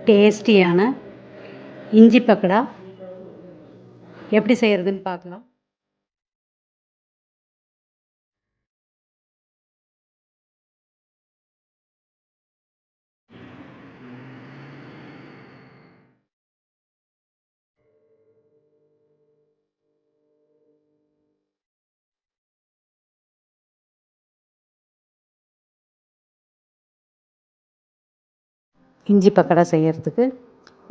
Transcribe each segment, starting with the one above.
டேஸ்டியான இஞ்சி பக்கோடா எப்படி செய்கிறதுன்னு பார்க்கலாம். இஞ்சி பக்கோடா செய்கிறதுக்கு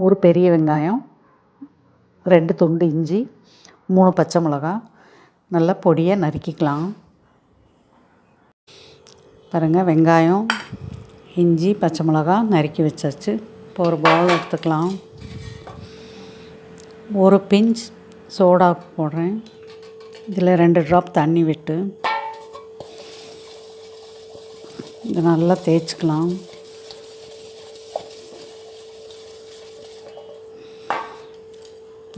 ஒரு பெரிய வெங்காயம், 2 துண்டு இஞ்சி, 3 பச்சை மிளகாய் நல்லா பொடியாக நறுக்கிக்கலாம். பாருங்கள், வெங்காயம், இஞ்சி, பச்சை மிளகாய் நறுக்கி வச்சாச்சு. இப்போ ஒரு பவுல் எடுத்துக்கலாம். ஒரு பிஞ்ச் சோடா போடுறேன். இதில் 2 ட்ராப் தண்ணி விட்டு இதை நல்லா தேய்ச்சிக்கலாம்.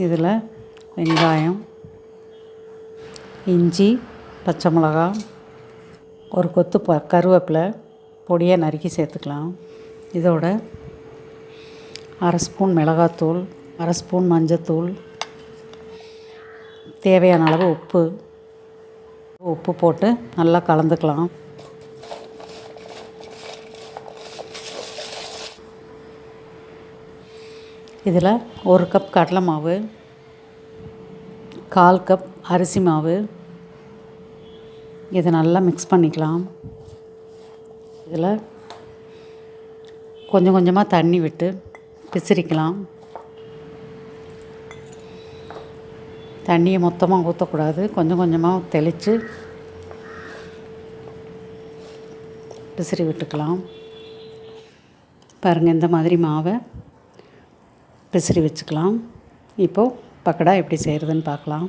இதில் வெங்காயம், இஞ்சி, பச்சை மிளகாய், ஒரு கொத்து கருவேப்பிலை பொடியாக நறுக்கி சேர்த்துக்கலாம். இதோட 1/2 ஸ்பூன் மிளகாத்தூள், 1/2 ஸ்பூன் மஞ்சத்தூள், தேவையான அளவு உப்பு போட்டு நல்லா கலந்துக்கலாம். இதில் 1 கப் கடலை மாவு, 1/4 கப் அரிசி மாவு, இதை நல்லா மிக்ஸ் பண்ணிக்கலாம். இதில் கொஞ்சம் கொஞ்சமாக தண்ணி விட்டு பிசிறிக்கலாம். தண்ணியை மொத்தமாக ஊற்றக்கூடாது, கொஞ்சம் கொஞ்சமாக தெளித்து பிசிறி விட்டுக்கலாம். பாருங்கள், இந்த மாதிரி மாவை பிசிறி வச்சுக்கலாம். இப்போது பக்கோடா எப்படி செய்கிறதுன்னு பார்க்கலாம்.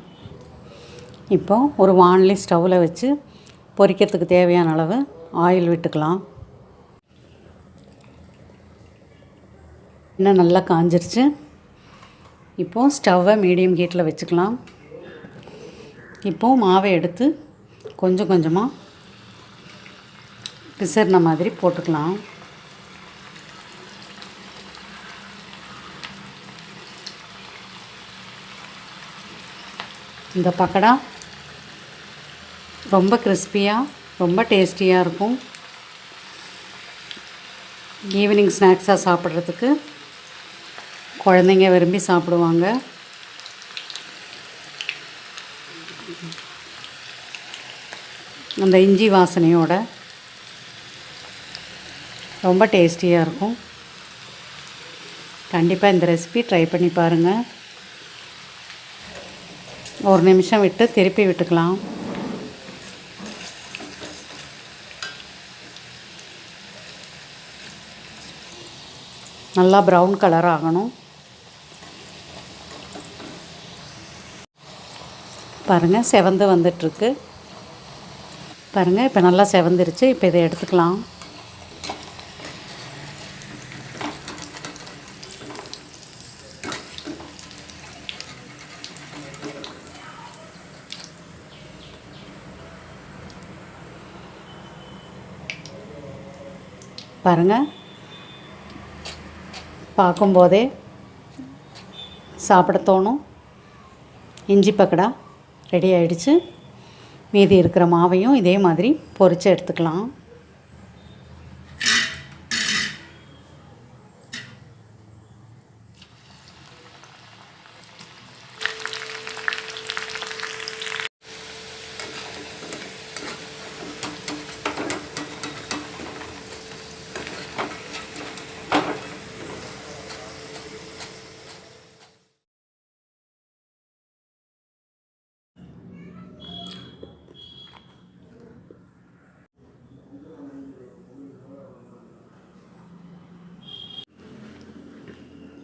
இப்போது ஒரு வாணலி ஸ்டவ்வில் வச்சு பொரிக்கிறதுக்கு தேவையான அளவு ஆயில் விட்டுக்கலாம். இன்னும் நல்லா காஞ்சிருச்சு. இப்போது ஸ்டவ்வை மீடியம் ஹீட்டில் வச்சுக்கலாம். இப்போது மாவை எடுத்து கொஞ்சம் கொஞ்சமாக பிசறின மாதிரி போட்டுக்கலாம். இந்த பக்கோடா ரொம்ப கிறிஸ்பியாக ரொம்ப டேஸ்டியாக இருக்கும். ஈவினிங் ஸ்நாக்ஸாக சாப்பிட்றதுக்கு குழந்தைங்க விரும்பி சாப்பிடுவாங்க. அந்த இஞ்சி வாசனையோட ரொம்ப டேஸ்டியாக இருக்கும். கண்டிப்பாக இந்த ரெசிபி ட்ரை பண்ணி பாருங்கள். ஒரு நிமிஷம் விட்டு திருப்பி விட்டுக்கலாம். நல்லா ப்ரௌன் கலர் ஆகணும். பாருங்கள், செவந்து வந்துட்டுருக்கு. பாருங்கள், இப்போ நல்லா செவந்துருச்சு. இப்போ இதை எடுத்துக்கலாம். பாருங்கள், பார்க்கும்போதே சாப்பிட தோணும். இஞ்சி பக்கோடா ரெடி ஆகிடுச்சு. மீதி இருக்கிற மாவையும் இதே மாதிரி பொரித்து எடுத்துக்கலாம்.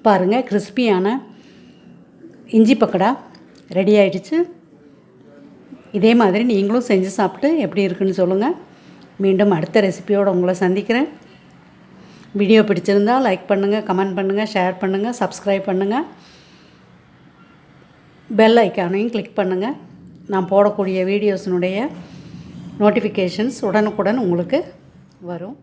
பாருங்கள், கிறிஸ்பியான இஞ்சி பக்கோடா ரெடி ஆகிடுச்சு. இதே மாதிரி நீங்களும் செஞ்சு சாப்பிட்டு எப்படி இருக்குன்னு சொல்லுங்கள். மீண்டும் அடுத்த ரெசிபியோடு உங்களை சந்திக்கிறேன். வீடியோ பிடிச்சிருந்தால் லைக் பண்ணுங்கள், கமெண்ட் பண்ணுங்கள், ஷேர் பண்ணுங்கள், சப்ஸ்கிரைப் பண்ணுங்கள். பெல் ஐக்கானையும் கிளிக் பண்ணுங்கள். நான் போடக்கூடிய வீடியோஸினுடைய நோட்டிஃபிகேஷன்ஸ் உடனுக்குடன் உங்களுக்கு வரும்.